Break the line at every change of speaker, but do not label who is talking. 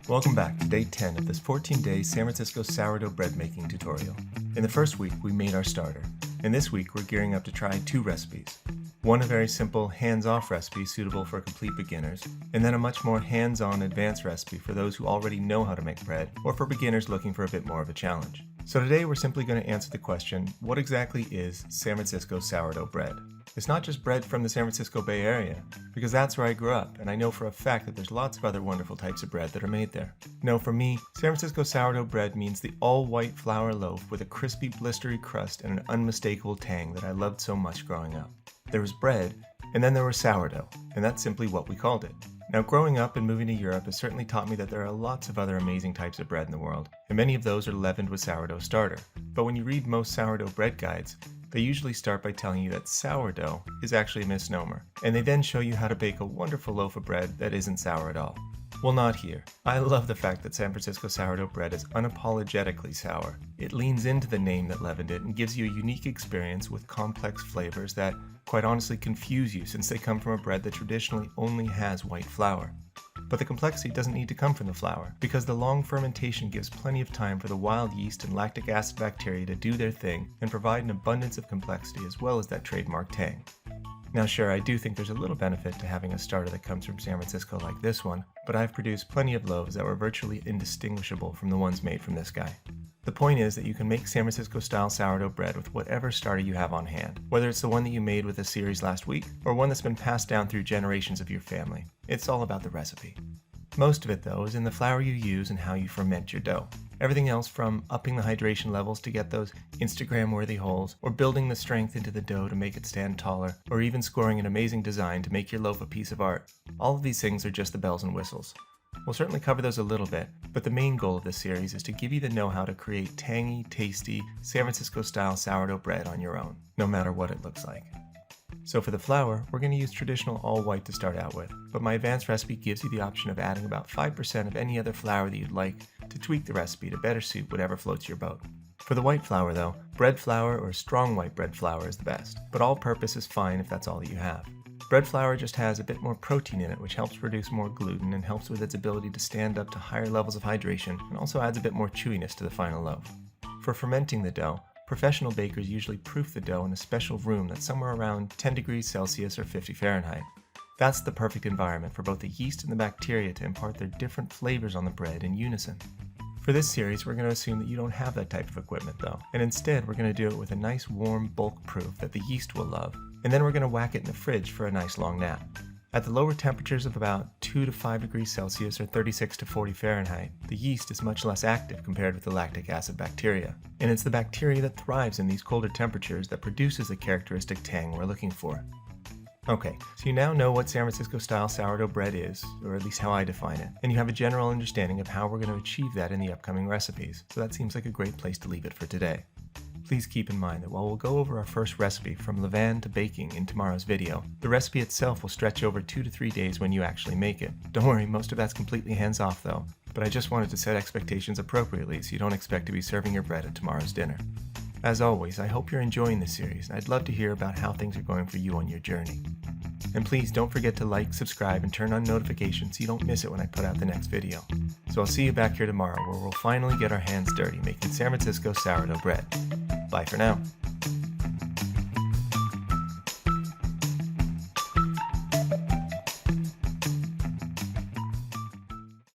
Welcome back to day 10 of this 14-day San Francisco sourdough bread making tutorial. In the first week, we made our starter, and this week we're gearing up to try two recipes. One a very simple, hands-off recipe suitable for complete beginners, and then a much more hands-on advanced recipe for those who already know how to make bread, or for beginners looking for a bit more of a challenge. So today we're simply going to answer the question, what exactly is San Francisco sourdough bread? It's not just bread from the San Francisco Bay Area, because that's where I grew up, and I know for a fact that there's lots of other wonderful types of bread that are made there. No, for me, San Francisco sourdough bread means the all-white flour loaf with a crispy, blistery crust and an unmistakable tang that I loved so much growing up. There was bread, and then there was sourdough, and that's simply what we called it. Now, growing up and moving to Europe has certainly taught me that there are lots of other amazing types of bread in the world, and many of those are leavened with sourdough starter. But when you read most sourdough bread guides, they usually start by telling you that sourdough is actually a misnomer, and they then show you how to bake a wonderful loaf of bread that isn't sour at all. Well, not here. I love the fact that San Francisco sourdough bread is unapologetically sour. It leans into the name that leavened it and gives you a unique experience with complex flavors that, quite honestly, confuse you since they come from a bread that traditionally only has white flour. But the complexity doesn't need to come from the flour, because the long fermentation gives plenty of time for the wild yeast and lactic acid bacteria to do their thing and provide an abundance of complexity as well as that trademark tang. Now sure, I do think there's a little benefit to having a starter that comes from San Francisco like this one, but I've produced plenty of loaves that were virtually indistinguishable from the ones made from this guy. The point is that you can make San Francisco style sourdough bread with whatever starter you have on hand, whether it's the one that you made with the series last week or one that's been passed down through generations of your family. It's all about the recipe. Most of it though is in the flour you use and how you ferment your dough. Everything else from upping the hydration levels to get those Instagram-worthy holes, or building the strength into the dough to make it stand taller, or even scoring an amazing design to make your loaf a piece of art. All of these things are just the bells and whistles. We'll certainly cover those a little bit, but the main goal of this series is to give you the know-how to create tangy, tasty, San Francisco-style sourdough bread on your own, no matter what it looks like. So for the flour, we're going to use traditional all-white to start out with, but my advanced recipe gives you the option of adding about 5% of any other flour that you'd like to tweak the recipe to better suit whatever floats your boat. For the white flour though, bread flour or strong white bread flour is the best, but all-purpose is fine if that's all that you have. Bread flour just has a bit more protein in it, which helps produce more gluten and helps with its ability to stand up to higher levels of hydration, and also adds a bit more chewiness to the final loaf. For fermenting the dough, professional bakers usually proof the dough in a special room that's somewhere around 10 degrees Celsius or 50 Fahrenheit. That's the perfect environment for both the yeast and the bacteria to impart their different flavors on the bread in unison. For this series, we're going to assume that you don't have that type of equipment though, and instead we're going to do it with a nice warm bulk proof that the yeast will love, and then we're going to whack it in the fridge for a nice long nap. At the lower temperatures of about 2 to 5 degrees Celsius or 36 to 40 Fahrenheit, the yeast is much less active compared with the lactic acid bacteria, and it's the bacteria that thrives in these colder temperatures that produces the characteristic tang we're looking for. Okay, so you now know what San Francisco style sourdough bread is, or at least how I define it, and you have a general understanding of how we're going to achieve that in the upcoming recipes, so that seems like a great place to leave it for today. Please keep in mind that while we'll go over our first recipe from levain to baking in tomorrow's video, the recipe itself will stretch over 2 to 3 days when you actually make it. Don't worry, most of that's completely hands-off though, but I just wanted to set expectations appropriately so you don't expect to be serving your bread at tomorrow's dinner. As always, I hope you're enjoying this series, and I'd love to hear about how things are going for you on your journey. And please don't forget to like, subscribe, and turn on notifications so you don't miss it when I put out the next video. So I'll see you back here tomorrow where we'll finally get our hands dirty making San Francisco sourdough bread. Bye for now.